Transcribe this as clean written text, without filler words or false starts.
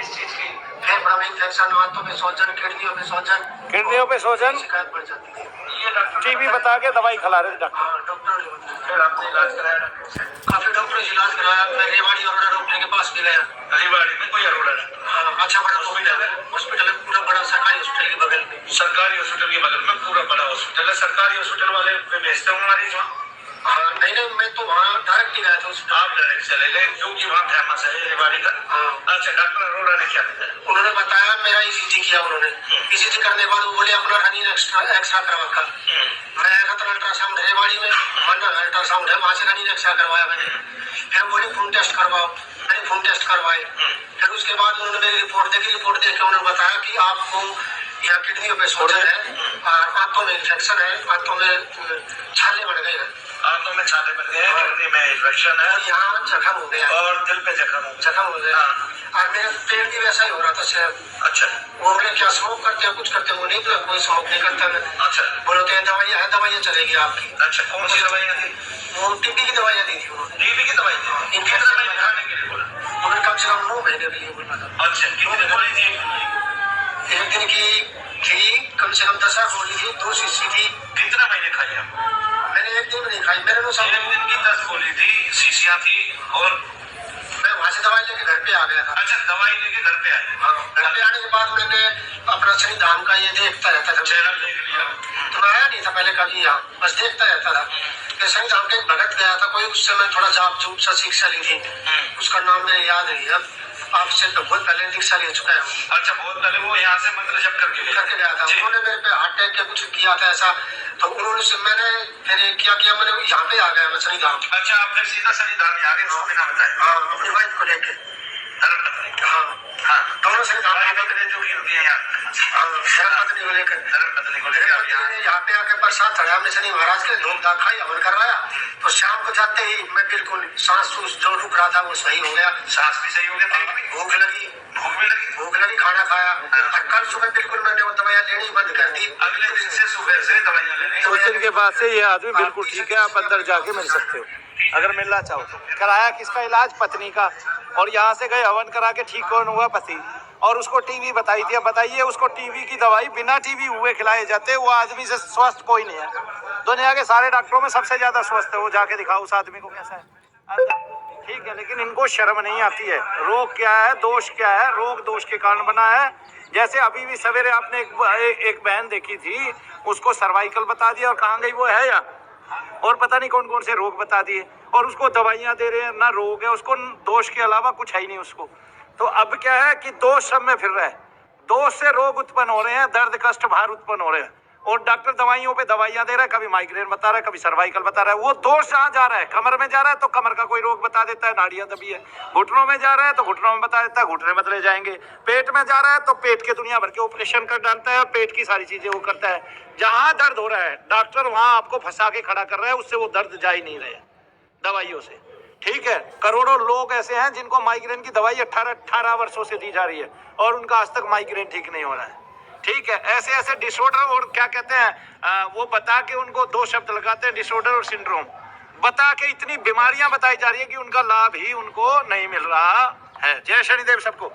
किस चीज की? फेफड़ों में इन्फेक्शन, हाथों में सूजन, किडनियों पे सूजन शिकायत बढ़ जाती थी। ये डॉक्टर टीबी बता के दवाई खिला रहे थे डॉक्टर। हाँ, डॉक्टर फिर आपने इलाज कराया डॉक्टर से? काफी डॉक्टर से इलाज कराया। मैं रेवाड़ी अरोड़ा डॉक्टर के पास भी गया। रेवाड़ी में कोई अरोड़ा डॉक्टर? हाँ, अच्छा बड़ा हॉस्पिटल है, पूरा बड़ा सरकारी हॉस्पिटल के बगल में। सरकारी हॉस्पिटल के बगल में पूरा बड़ा हॉस्पिटल है। सरकारी हॉस्पिटल वाले भेजते हूँ मरीज वहाँ? हाँ, नहीं मैं तो वहाँ डायरेक्ट ही गया था। आप डायरेक्ट चले गए क्योंकि वहाँ फेमस है रेवाड़ी का? हाँ। अच्छा, डॉक्टर अरोड़ा ने क्या बताया? उन्होंने बताया, मेरा ईसीजी किया उन्होंने। ईसीजी करने के बाद वो बोले अपना रनिंग एक्स्ट्रा करवा कर। मैं रतन अल्ट्रासाउंड रेवाड़ी में अल्ट्रासाउंड है, वहाँ से रनिंग एक्स्ट्रा करवाया मैंने। फिर बोले खून टेस्ट करवाओ, मैंने खून टेस्ट करवाए। फिर उसके बाद उन्होंने मेरी रिपोर्ट देखी। रिपोर्ट देख के उन्होंने बताया कि आपको यहाँ किडनियों पे सूजन है और आंतों में इन्फेक्शन है, आंतों में छाले बढ़ गए हैं। आंतों में छाले बढ़ गए हैं, किडनी में इन्फेक्शन है, यहाँ जख्म हो गया और दिल पे जख्म हो गया। और मेरा पेट भी वैसा ही हो रहा था सेम। अच्छा, वो बोले क्या स्मोक करते हो? कुछ करते हो? नहीं बोला कोई स्मोक नहीं करता मैं। अच्छा, बोलते हैं दवाइयाँ है, दवाइयाँ चलेगी आपकी। अच्छा, कौन सी दवाइयाँ थी? वो टीबी की दवाइयाँ दी थी उन्होंने। टीबी की दवाई दी? कितने महीने खाने के लिए बोला? उन्होंने कम से कम 9 महीने के लिए बोला था। अच्छा, कितनी गोली थी? एक दिन की थी कम से कम 10 गोली थी, 2 शीशी थी। कितने महीने खाई आप? मैंने एक दिन में नहीं खाई। मेरे को एक दिन की 10 गोली थी, शीशियाँ थी और मैं वहाँ से दवाई लेके घर पे आ गया था। अच्छा, दवाई लेके घर पे आए? हाँ, घर पे आने के बाद मैंने अपना शनि धाम का ये देखता रहता था, चैनल देख लिया। तो मैं आया नहीं था पहले कभी यहाँ, बस देखता रहता था। फिर शनि धाम के भगत गया था कोई, उससे मैं थोड़ा जाप जूप सा शिक्षा ली थी। उसका नाम मेरे याद नहीं है, आपसे तो बहुत पहले दीक्षा ले चुका है। अच्छा, बहुत पहले वो यहाँ से मंत्र जप करके गया था। उन्होंने मेरे पे हार्ट अटैक के कुछ किया था ऐसा, तो उन्होंने मैंने फिर क्या किया, मैंने यहाँ पे आ गया मैं शनि धाम। अच्छा, आप फिर सीधा शनि धाम आ गए? बिना बताए? हाँ, अपनी वाइफ को लेके। हाँ, दोनों शनि धाम जो की होती है यहाँ, धर्मपत्नी को लेकर। धर्मपत्नी को लेकर यहाँ पे आके प्रसाद चढ़ाया हमने शनि महाराज के, धूप धाम खाई, हवन करवाया। तो शाम को जाते ही मैं बिल्कुल सांस जो रुक रहा था वो सही हो गया। सांस भी सही हो गया, भूख लगी, खाना खाया। और कल सुबह बिल्कुल मैंने वो दवाइयाँ लेनी बंद कर दी। अगले दिन से सुबह से दवाइयाँ लेनी। उस दिन के बाद से ये आदमी बिल्कुल ठीक है, आप अंदर जाके मिल सकते हो अगर मिलना चाहो तो। कराया किसका इलाज? पत्नी का। और यहाँ से गए हवन करा के ठीक कौन हुआ? पति। और उसको टीबी बताई थी। अब बताइए, उसको टीबी की दवाई बिना टीबी हुए खिलाए जाते, वो आदमी से स्वस्थ कोई नहीं है। दुनिया के सारे डॉक्टरों में सबसे ज्यादा स्वस्थ है वो, जाके दिखाओ उस आदमी को कैसा है। ठीक है, लेकिन इनको शर्म नहीं आती है। रोग क्या है, दोष क्या है? रोग दोष के कारण बना है। जैसे अभी भी सवेरे आपने एक बहन देखी थी, उसको सर्वाइकल बता दिया और कहाँ गई वो है या, और पता नहीं कौन कौन से रोग बता दिए, और उसको दवाइयाँ दे रहे हैं। ना रोग है उसको, दोष के अलावा कुछ है ही नहीं उसको। तो अब क्या है कि दोष सब में फिर रहा है। दोष से रोग उत्पन्न हो रहे हैं, दर्द कष्ट भार उत्पन्न हो रहे हैं, और डॉक्टर दवाइयों पे दवाइयां दे रहा है। कभी माइग्रेन बता रहा है, कभी सर्वाइकल बता रहा है। वो दोष जहाँ जा रहा है, कमर में जा रहा है तो कमर का कोई रोग बता देता है, नाड़ियां दबी है। घुटनों में जा रहा है तो घुटनों में बता देता है, घुटने बदले जाएंगे। पेट में जा रहा है तो पेट के दुनिया भर के ऑपरेशन कर डालता है, और पेट की सारी चीजें वो करता है। जहाँ दर्द हो रहा है डॉक्टर वहां आपको फंसा के खड़ा कर रहा है, उससे वो दर्द जा ही नहीं रहे दवाइयों से। ठीक है, करोड़ों लोग ऐसे हैं जिनको माइग्रेन की दवाई 18 वर्षों से दी जा रही है, और उनका आज तक माइग्रेन ठीक नहीं हो रहा है। ठीक है, ऐसे ऐसे डिसऑर्डर, और क्या कहते हैं वो बता के उनको 2 शब्द लगाते हैं, डिसऑर्डर और सिंड्रोम। बता के इतनी बीमारियां बताई जा रही है कि उनका लाभ ही उनको नहीं मिल रहा है। जय शनिदेव सबको।